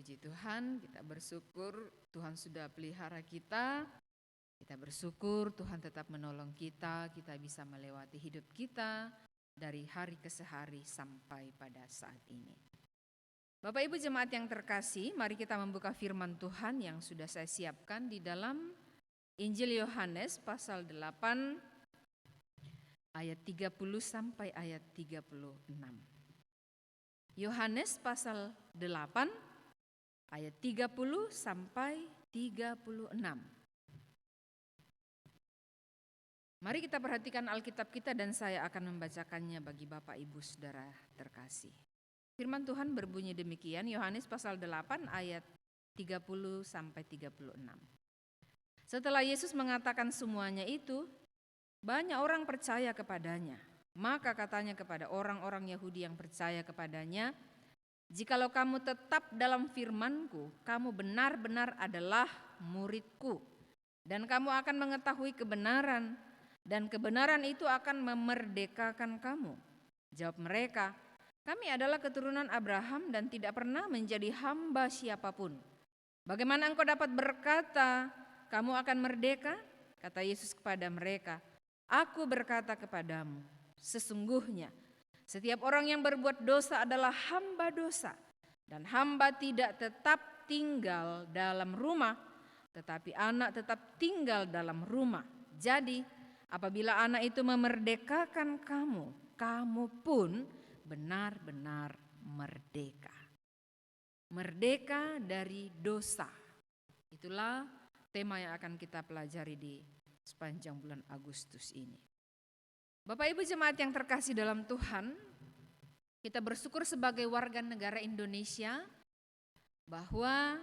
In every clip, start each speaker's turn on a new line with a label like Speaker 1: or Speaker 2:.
Speaker 1: Puji Tuhan, kita bersyukur Tuhan sudah pelihara kita. Kita bersyukur Tuhan tetap menolong kita bisa melewati hidup kita dari hari ke hari sampai pada saat ini. Bapak Ibu jemaat yang terkasih, mari kita membuka firman Tuhan yang sudah saya siapkan di dalam Injil Yohanes pasal 8 ayat 30 sampai ayat 36. Yohanes pasal 8 ayat 30 sampai 36. Mari kita perhatikan Alkitab kita dan saya akan membacakannya bagi Bapak Ibu Saudara terkasih. Firman Tuhan berbunyi demikian, Yohanes pasal 8 ayat 30 sampai 36. Setelah Yesus mengatakan semuanya itu, banyak orang percaya kepadanya. Maka katanya kepada orang-orang Yahudi yang percaya kepadanya, "Jikalau kamu tetap dalam firman-Ku, kamu benar-benar adalah murid-Ku, dan kamu akan mengetahui kebenaran, dan kebenaran itu akan memerdekakan kamu." Jawab mereka, "Kami adalah keturunan Abraham dan tidak pernah menjadi hamba siapapun. Bagaimana engkau dapat berkata, kamu akan merdeka?" Kata Yesus kepada mereka, "Aku berkata kepadamu, sesungguhnya setiap orang yang berbuat dosa adalah hamba dosa, dan hamba tidak tetap tinggal dalam rumah, tetapi anak tetap tinggal dalam rumah. Jadi apabila anak itu memerdekakan kamu, kamu pun benar-benar merdeka." Merdeka dari dosa. Itulah tema yang akan kita pelajari di sepanjang bulan Agustus ini. Bapak Ibu jemaat yang terkasih dalam Tuhan, kita bersyukur sebagai warga negara Indonesia bahwa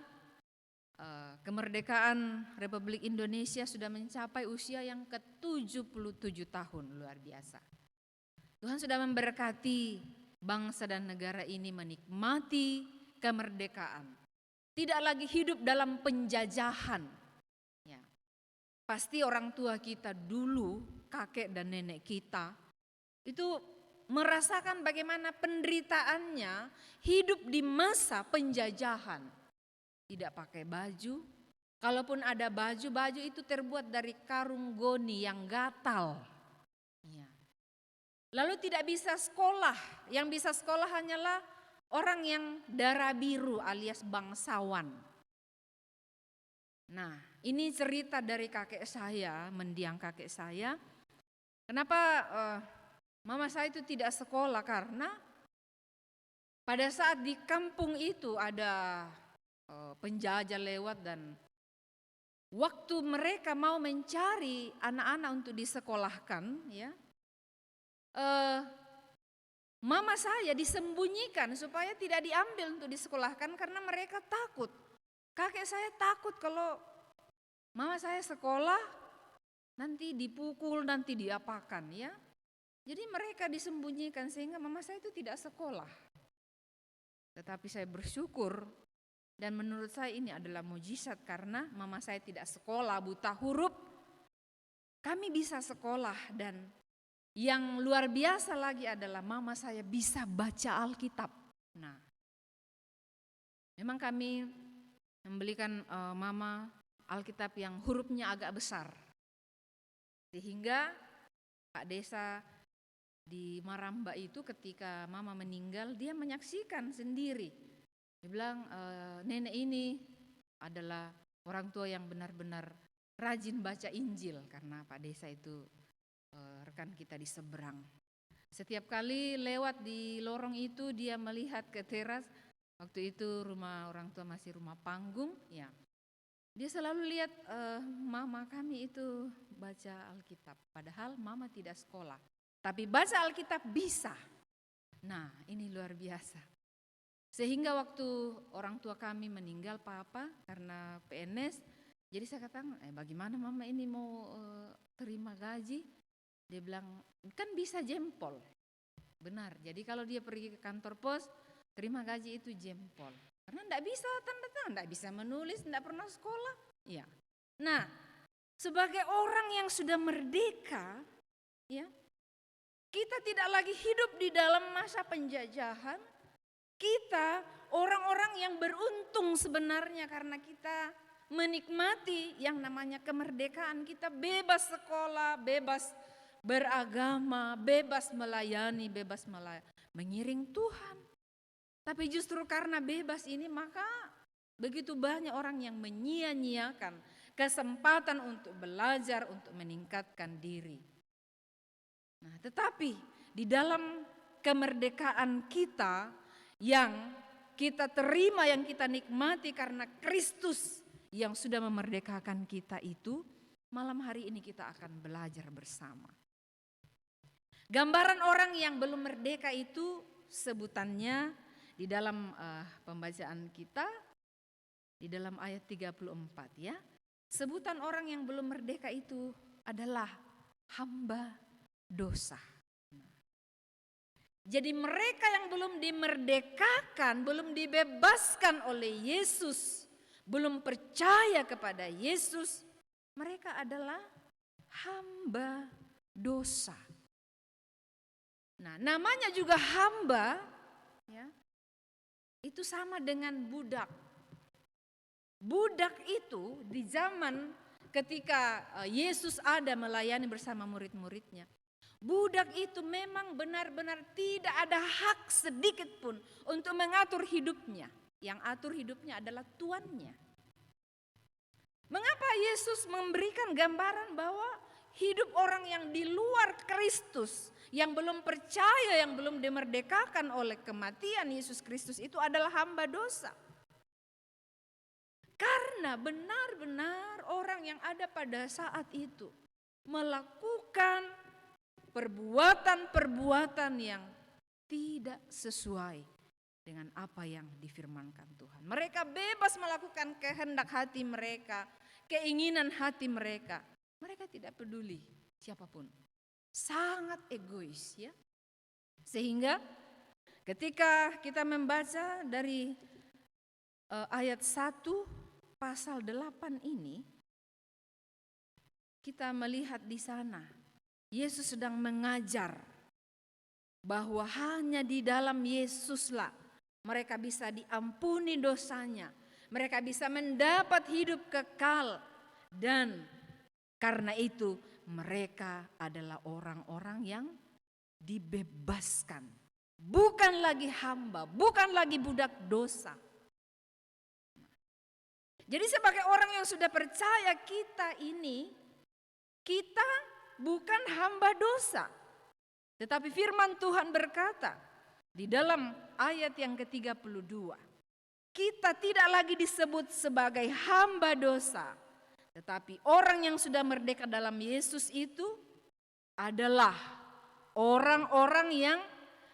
Speaker 1: kemerdekaan Republik Indonesia sudah mencapai usia yang ke-77 tahun, luar biasa. Tuhan sudah memberkati bangsa dan negara ini menikmati kemerdekaan. Tidak lagi hidup dalam penjajahan. Ya. Pasti orang tua kita dulu, kakek dan nenek kita, itu merasakan bagaimana penderitaannya hidup di masa penjajahan. Tidak pakai baju, kalaupun ada baju, baju itu terbuat dari karung goni yang gatal. Ya. Lalu tidak bisa sekolah, yang bisa sekolah hanyalah orang yang darah biru alias bangsawan. Nah, ini cerita dari kakek saya, mendiang kakek saya. Kenapa mama saya itu tidak sekolah? Karena pada saat di kampung itu ada penjajah lewat dan waktu mereka mau mencari anak-anak untuk disekolahkan, ya, mama saya disembunyikan supaya tidak diambil untuk disekolahkan karena mereka takut. Kakek saya takut kalau mama saya sekolah nanti dipukul, nanti diapakan, ya. Jadi mereka disembunyikan sehingga mama saya itu tidak sekolah. Tetapi saya bersyukur dan menurut saya ini adalah mujizat karena mama saya tidak sekolah, buta huruf. Kami bisa sekolah dan yang luar biasa lagi adalah mama saya bisa baca Alkitab. Nah, memang kami membelikan mama Alkitab yang hurufnya agak besar. Sehingga Pak Desa di Maramba itu ketika mama meninggal, dia menyaksikan sendiri. Dia bilang nenek ini adalah orang tua yang benar-benar rajin baca Injil karena Pak Desa itu rekan kita di seberang. Setiap kali lewat di lorong itu dia melihat ke teras. Waktu itu rumah orang tua masih rumah panggung, ya. Dia selalu lihat mama kami itu baca Alkitab. Padahal mama tidak sekolah, tapi baca Alkitab bisa. Nah, ini luar biasa. Sehingga waktu orang tua kami meninggal papa karena PNS, jadi saya katakan, bagaimana mama ini mau terima gaji? Dia bilang, kan bisa jempol. Benar, jadi kalau dia pergi ke kantor pos, terima gaji itu jempol. Karena enggak bisa tanda tangan, enggak bisa menulis, enggak pernah sekolah. Ya. Nah, sebagai orang yang sudah merdeka, ya, kita tidak lagi hidup di dalam masa penjajahan, Kita orang-orang yang beruntung sebenarnya karena kita menikmati yang namanya kemerdekaan. Kita bebas sekolah, bebas beragama, bebas melayani, bebas mengiring Tuhan. Tapi justru karena bebas ini maka begitu banyak orang yang menyia-nyiakan kesempatan untuk belajar, untuk meningkatkan diri. Nah, tetapi di dalam kemerdekaan kita yang kita terima, yang kita nikmati karena Kristus yang sudah memerdekakan kita itu, malam hari ini kita akan belajar bersama. Gambaran orang yang belum merdeka itu sebutannya di dalam pembacaan kita, di dalam ayat 34 ya. Sebutan orang yang belum merdeka itu adalah hamba dosa. Jadi mereka yang belum dimerdekakan, belum dibebaskan oleh Yesus, belum percaya kepada Yesus, mereka adalah hamba dosa. Nah, namanya juga hamba, ya, itu sama dengan budak. Budak itu di zaman ketika Yesus ada melayani bersama murid-muridnya, budak itu memang benar-benar tidak ada hak sedikit pun untuk mengatur hidupnya. Yang atur hidupnya adalah tuannya. Mengapa Yesus memberikan gambaran bahwa hidup orang yang di luar Kristus, yang belum percaya, yang belum dimerdekakan oleh kematian Yesus Kristus itu adalah hamba dosa? Karena benar-benar orang yang ada pada saat itu melakukan perbuatan-perbuatan yang tidak sesuai dengan apa yang difirmankan Tuhan. Mereka bebas melakukan kehendak hati mereka, keinginan hati mereka. Mereka tidak peduli siapapun. Sangat egois ya. Sehingga ketika kita membaca dari ayat 1 pasal 8 ini, kita melihat di sana Yesus sedang mengajar bahwa hanya di dalam Yesuslah mereka bisa diampuni dosanya, mereka bisa mendapat hidup kekal, dan karena itu mereka adalah orang-orang yang dibebaskan, bukan lagi hamba, bukan lagi budak dosa. Jadi sebagai orang yang sudah percaya kita bukan hamba dosa. Tetapi firman Tuhan berkata di dalam ayat yang ke-32, kita tidak lagi disebut sebagai hamba dosa, tetapi orang yang sudah merdeka dalam Yesus itu adalah orang-orang yang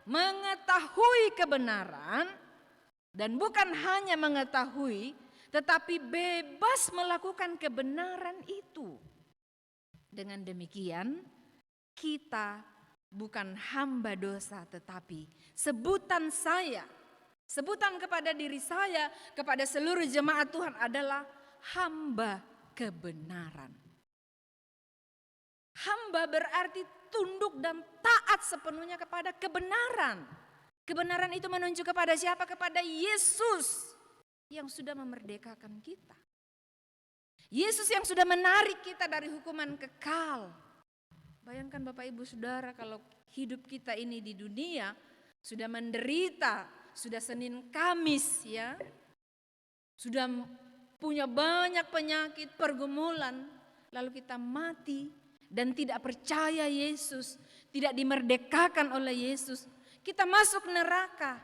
Speaker 1: mengetahui kebenaran, dan bukan hanya mengetahui, tetapi bebas melakukan kebenaran itu. Dengan demikian, kita bukan hamba dosa, tetapi sebutan kepada diri saya, kepada seluruh jemaat Tuhan adalah hamba kebenaran. Hamba berarti tunduk dan taat sepenuhnya kepada kebenaran. Kebenaran itu menunjuk kepada siapa? Kepada Yesus yang sudah memerdekakan kita. Yesus yang sudah menarik kita dari hukuman kekal. Bayangkan Bapak Ibu Saudara, kalau hidup kita ini di dunia sudah menderita, sudah Senin Kamis ya, sudah punya banyak penyakit, pergumulan, lalu kita mati dan tidak percaya Yesus, tidak dimerdekakan oleh Yesus, kita masuk neraka.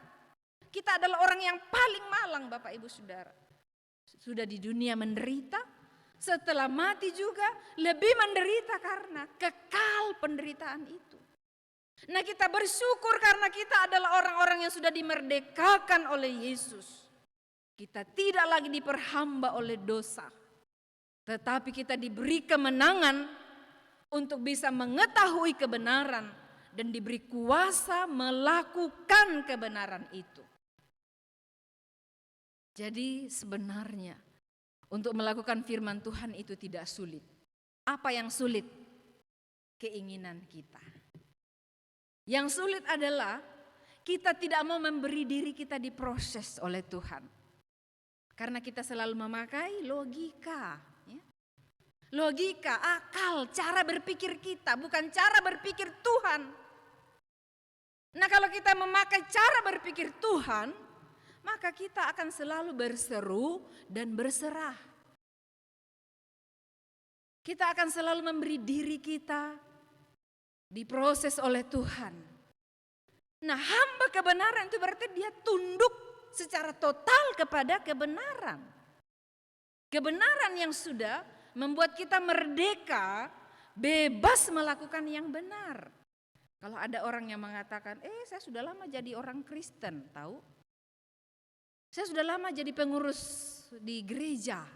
Speaker 1: Kita adalah orang yang paling malang Bapak Ibu Saudara. Sudah di dunia menderita, setelah mati juga lebih menderita karena kekal penderitaan itu. Nah, kita bersyukur karena kita adalah orang-orang yang sudah dimerdekakan oleh Yesus. Kita tidak lagi diperhamba oleh dosa, tetapi kita diberi kemenangan untuk bisa mengetahui kebenaran dan diberi kuasa melakukan kebenaran itu. Jadi sebenarnya untuk melakukan firman Tuhan itu tidak sulit. Apa yang sulit? Keinginan kita. Yang sulit adalah Kita tidak mau memberi diri kita diproses oleh Tuhan. Karena kita selalu memakai logika. Ya. Logika, akal, cara berpikir kita, bukan cara berpikir Tuhan. Nah kalau kita memakai cara berpikir Tuhan, maka kita akan selalu berseru dan berserah. Kita akan selalu memberi diri kita diproses oleh Tuhan. Nah hamba kebenaran itu berarti dia tunduk secara total kepada kebenaran. Kebenaran yang sudah membuat kita merdeka, bebas melakukan yang benar. Kalau ada orang yang mengatakan, saya sudah lama jadi orang Kristen, tahu? Saya sudah lama jadi pengurus di gereja.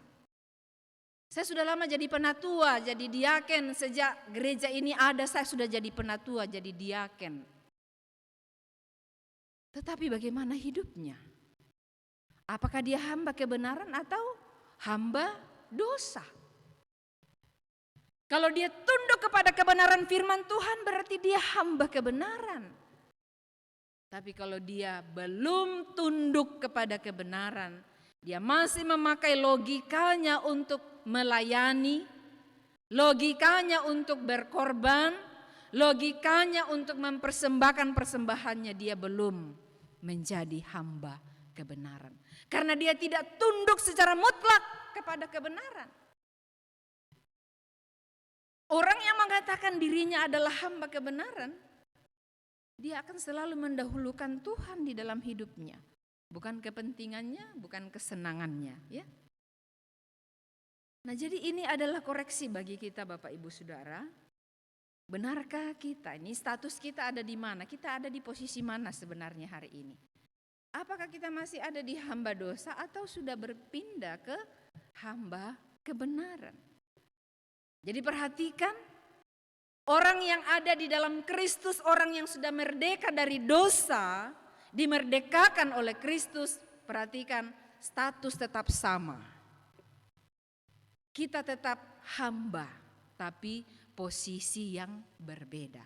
Speaker 1: Saya sudah lama jadi penatua, jadi diaken. Sejak gereja ini ada, saya sudah jadi penatua, jadi diaken. Tetapi bagaimana hidupnya? Apakah dia hamba kebenaran atau hamba dosa? Kalau dia tunduk kepada kebenaran firman Tuhan berarti dia hamba kebenaran. Tapi kalau dia belum tunduk kepada kebenaran, dia masih memakai logikanya untuk melayani, logikanya untuk berkorban, logikanya untuk mempersembahkan persembahannya, dia belum menjadi hamba kebenaran. Karena dia tidak tunduk secara mutlak kepada kebenaran. Orang yang mengatakan dirinya adalah hamba kebenaran, dia akan selalu mendahulukan Tuhan di dalam hidupnya. Bukan kepentingannya, bukan kesenangannya. Ya. Nah jadi ini adalah koreksi bagi kita Bapak Ibu Saudara. Benarkah kita, ini status kita ada di mana? Kita ada di posisi mana sebenarnya hari ini? Apakah kita masih ada di hamba dosa atau sudah berpindah ke hamba kebenaran? Jadi perhatikan, orang yang ada di dalam Kristus, orang yang sudah merdeka dari dosa, dimerdekakan oleh Kristus, perhatikan status tetap sama. Kita tetap hamba, tapi posisi yang berbeda.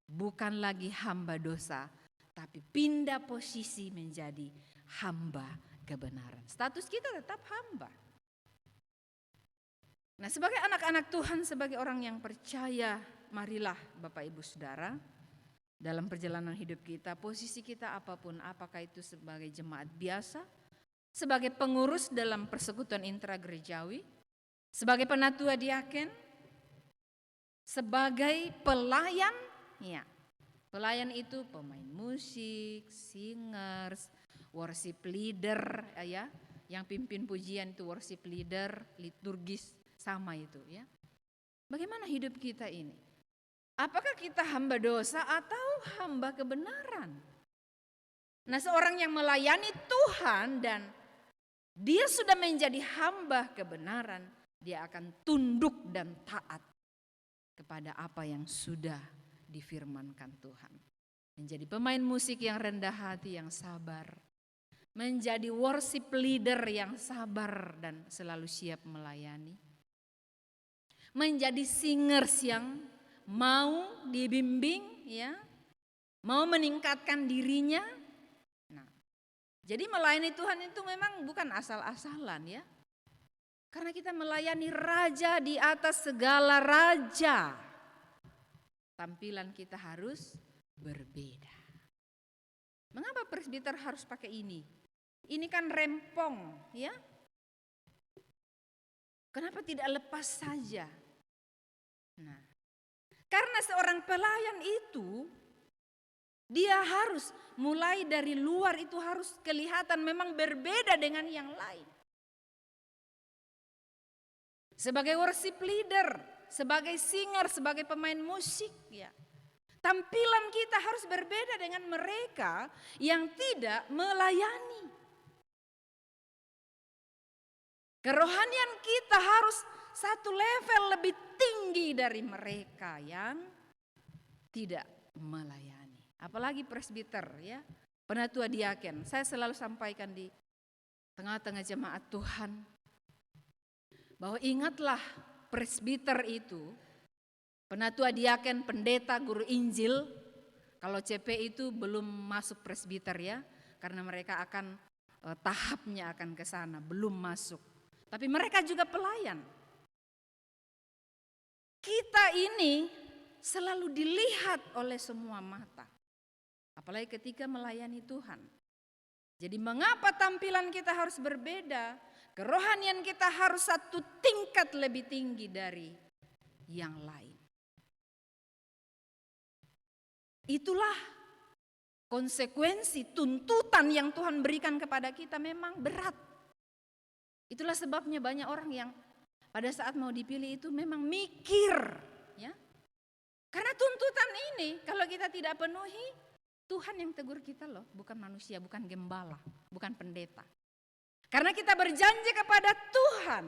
Speaker 1: Bukan lagi hamba dosa, tapi pindah posisi menjadi hamba kebenaran. Status kita tetap hamba. Nah sebagai anak-anak Tuhan, sebagai orang yang percaya, marilah Bapak Ibu Saudara, dalam perjalanan hidup kita, posisi kita apapun, apakah itu sebagai jemaat biasa, sebagai pengurus dalam persekutuan intragerejawi, sebagai penatua diaken, sebagai pelayan, ya. Pelayan itu pemain musik, singers, worship leader, ya. Yang pimpin pujian itu worship leader, liturgis, sama itu, ya. Bagaimana hidup kita ini? Apakah kita hamba dosa atau hamba kebenaran? Nah, seorang yang melayani Tuhan dan dia sudah menjadi hamba kebenaran, dia akan tunduk dan taat kepada apa yang sudah difirmankan Tuhan. Menjadi pemain musik yang rendah hati, yang sabar. Menjadi worship leader yang sabar dan selalu siap melayani. Menjadi singers yang mau dibimbing, ya, mau meningkatkan dirinya. Nah, jadi melayani Tuhan itu memang bukan asal-asalan, ya. Karena kita melayani raja di atas segala raja. Tampilan kita harus berbeda. Mengapa presbiter harus pakai ini? Ini kan rempong, ya. Kenapa tidak lepas saja? Nah, karena seorang pelayan itu, dia harus mulai dari luar itu harus kelihatan memang berbeda dengan yang lain. Sebagai worship leader, sebagai singer, sebagai pemain musik, ya. Tampilan kita harus berbeda dengan mereka yang tidak melayani. Kerohanian kita harus satu level lebih tinggi dari mereka yang tidak melayani. Apalagi presbiter, ya, penatua diaken. Saya selalu sampaikan di tengah-tengah jemaat Tuhan bahwa ingatlah presbiter itu, penatua diaken, pendeta, guru Injil, Kalau CP itu belum masuk presbiter ya, karena mereka akan tahapnya akan ke sana, belum masuk. Tapi mereka juga pelayan. Kita ini selalu dilihat oleh semua mata, apalagi ketika melayani Tuhan. Jadi mengapa tampilan kita harus berbeda? Kerohanian kita harus satu tingkat lebih tinggi dari yang lain. Itulah konsekuensi tuntutan yang Tuhan berikan kepada kita memang berat. Itulah sebabnya banyak orang yang pada saat mau dipilih itu memang mikir, ya. Karena tuntutan ini kalau kita tidak penuhi, Tuhan yang tegur kita loh, bukan manusia, bukan gembala, bukan pendeta. Karena kita berjanji kepada Tuhan.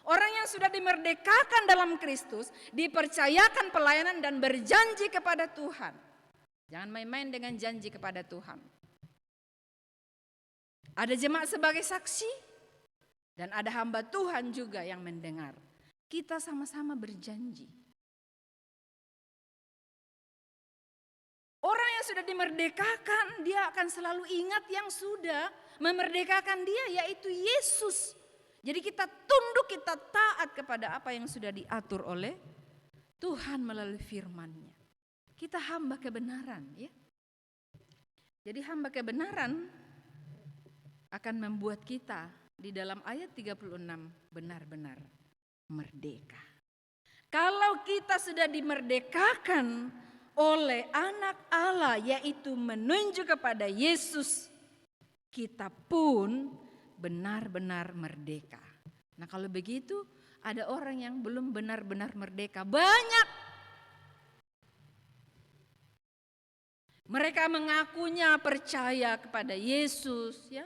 Speaker 1: Orang yang sudah dimerdekakan dalam Kristus dipercayakan pelayanan dan berjanji kepada Tuhan. Jangan main-main dengan janji kepada Tuhan. Ada jemaat sebagai saksi dan ada hamba Tuhan juga yang mendengar. Kita sama-sama berjanji. Orang yang sudah dimerdekakan, dia akan selalu ingat yang sudah memerdekakan dia, yaitu Yesus. Jadi kita tunduk, kita taat kepada apa yang sudah diatur oleh Tuhan melalui firman-Nya. Kita hamba kebenaran, ya. Jadi hamba kebenaran akan membuat kita di dalam ayat 36 benar-benar merdeka. Kalau kita sudah dimerdekakan oleh anak Allah, yaitu menunjuk kepada Yesus, kita pun benar-benar merdeka. Nah kalau begitu ada orang yang belum benar-benar merdeka, banyak. Mereka mengakunya percaya kepada Yesus, ya,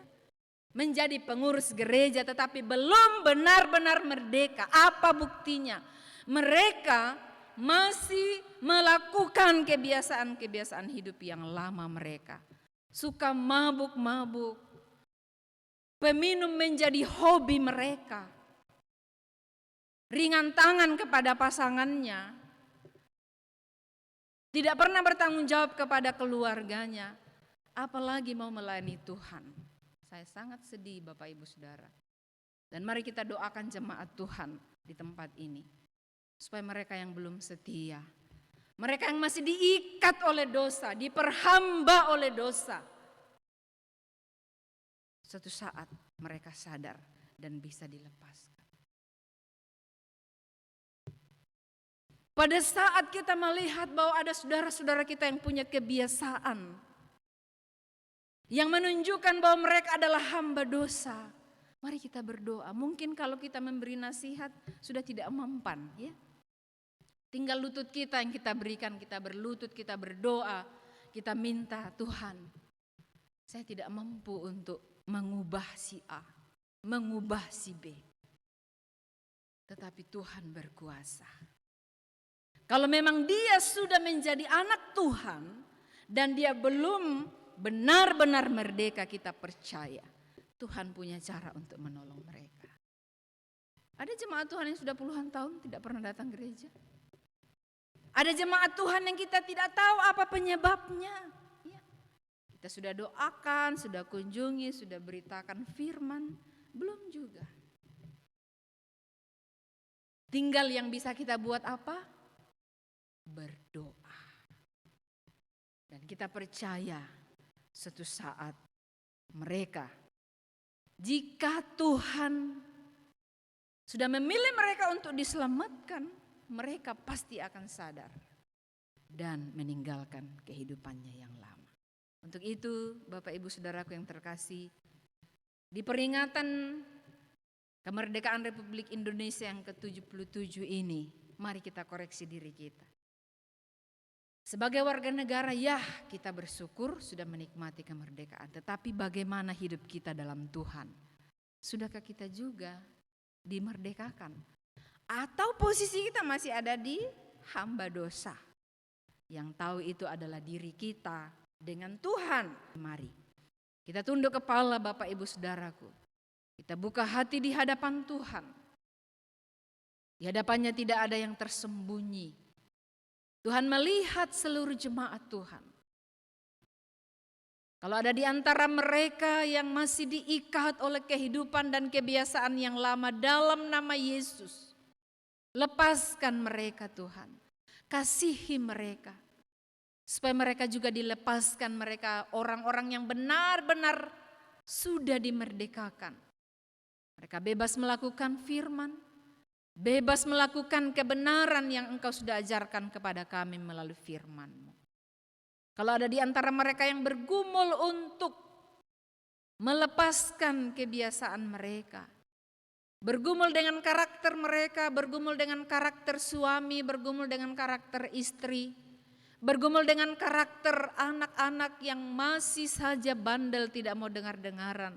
Speaker 1: menjadi pengurus gereja, tetapi belum benar-benar merdeka. Apa buktinya? Mereka masih melakukan kebiasaan-kebiasaan hidup yang lama mereka. Suka mabuk-mabuk. Peminum menjadi hobi mereka. Ringan tangan kepada pasangannya. Tidak pernah bertanggung jawab kepada keluarganya. Apalagi mau melayani Tuhan. Saya sangat sedih Bapak Ibu Saudara. Dan mari kita doakan jemaat Tuhan di tempat ini. Supaya mereka yang belum setia. Mereka yang masih diikat oleh dosa. Diperhamba oleh dosa. Suatu saat mereka sadar dan bisa dilepaskan. Pada saat kita melihat bahwa ada saudara-saudara kita yang punya kebiasaan. Yang menunjukkan bahwa mereka adalah hamba dosa. Mari kita berdoa. Mungkin kalau kita memberi nasihat sudah tidak mempan, ya. Tinggal lutut kita yang kita berikan, kita berlutut, kita berdoa. Kita minta, Tuhan, saya tidak mampu untuk mengubah si A, mengubah si B. Tetapi Tuhan berkuasa. Kalau memang dia sudah menjadi anak Tuhan dan dia belum benar-benar merdeka, kita percaya Tuhan punya cara untuk menolong mereka. Ada jemaat Tuhan yang sudah puluhan tahun tidak pernah datang gereja. Ada jemaat Tuhan yang kita tidak tahu apa penyebabnya. Ya. Kita sudah doakan, sudah kunjungi, sudah beritakan firman, belum juga. Tinggal yang bisa kita buat apa? Berdoa. Dan kita percaya suatu saat mereka, jika Tuhan sudah memilih mereka untuk diselamatkan, mereka pasti akan sadar dan meninggalkan kehidupannya yang lama. Untuk itu Bapak Ibu Saudaraku yang terkasih, di peringatan kemerdekaan Republik Indonesia yang ke-77 ini, mari kita koreksi diri kita. Sebagai warga negara, ya kita bersyukur sudah menikmati kemerdekaan. Tetapi bagaimana hidup kita dalam Tuhan? Sudahkah kita juga dimerdekakan? Atau posisi kita masih ada di hamba dosa? Yang tahu itu adalah diri kita dengan Tuhan. Mari kita tunduk kepala Bapak Ibu Saudaraku. Kita buka hati di hadapan Tuhan. Di hadapannya tidak ada yang tersembunyi. Tuhan melihat seluruh jemaat Tuhan. Kalau ada di antara mereka yang masih diikat oleh kehidupan dan kebiasaan yang lama, dalam nama Yesus, lepaskan mereka Tuhan. Kasihi mereka. Supaya mereka juga dilepaskan, mereka orang-orang yang benar-benar sudah dimerdekakan. Mereka bebas melakukan firman, bebas melakukan kebenaran yang Engkau sudah ajarkan kepada kami melalui firman-Mu. Kalau ada di antara mereka yang bergumul untuk melepaskan kebiasaan mereka, bergumul dengan karakter mereka, bergumul dengan karakter suami, bergumul dengan karakter istri, bergumul dengan karakter anak-anak yang masih saja bandel, tidak mau dengar-dengaran.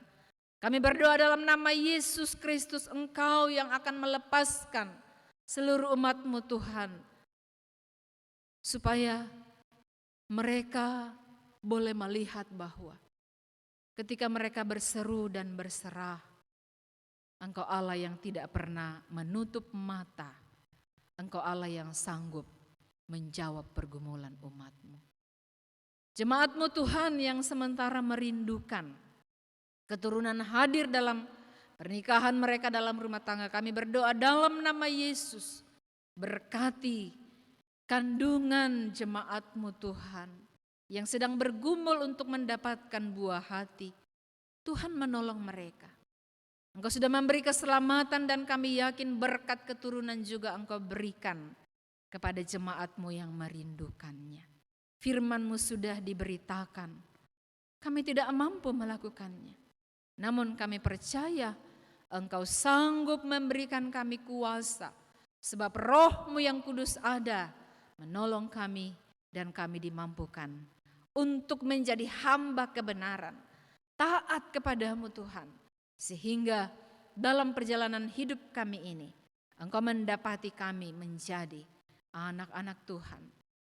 Speaker 1: Kami berdoa dalam nama Yesus Kristus, Engkau yang akan melepaskan seluruh umat-Mu Tuhan, supaya mereka boleh melihat bahwa ketika mereka berseru dan berserah, Engkau Allah yang tidak pernah menutup mata, Engkau Allah yang sanggup menjawab pergumulan umat-Mu. Jemaat-Mu Tuhan yang sementara merindukan keturunan hadir dalam pernikahan mereka, dalam rumah tangga, kami berdoa dalam nama Yesus, berkati kandungan jemaat-Mu Tuhan yang sedang bergumul untuk mendapatkan buah hati. Tuhan menolong mereka. Engkau sudah memberi keselamatan dan kami yakin berkat keturunan juga Engkau berikan kepada jemaat-Mu yang merindukannya. Firman-Mu sudah diberitakan. Kami tidak mampu melakukannya. Namun kami percaya Engkau sanggup memberikan kami kuasa. Sebab Roh-Mu yang kudus ada menolong kami dan kami dimampukan untuk menjadi hamba kebenaran, taat kepada-Mu Tuhan, sehingga dalam perjalanan hidup kami ini Engkau mendapati kami menjadi anak-anak Tuhan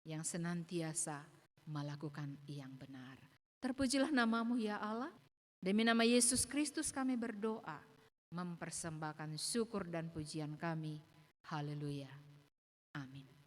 Speaker 1: yang senantiasa melakukan yang benar. Terpujilah nama-Mu ya Allah. Demi nama Yesus Kristus kami berdoa, mempersembahkan syukur dan pujian kami. Haleluya. Amin.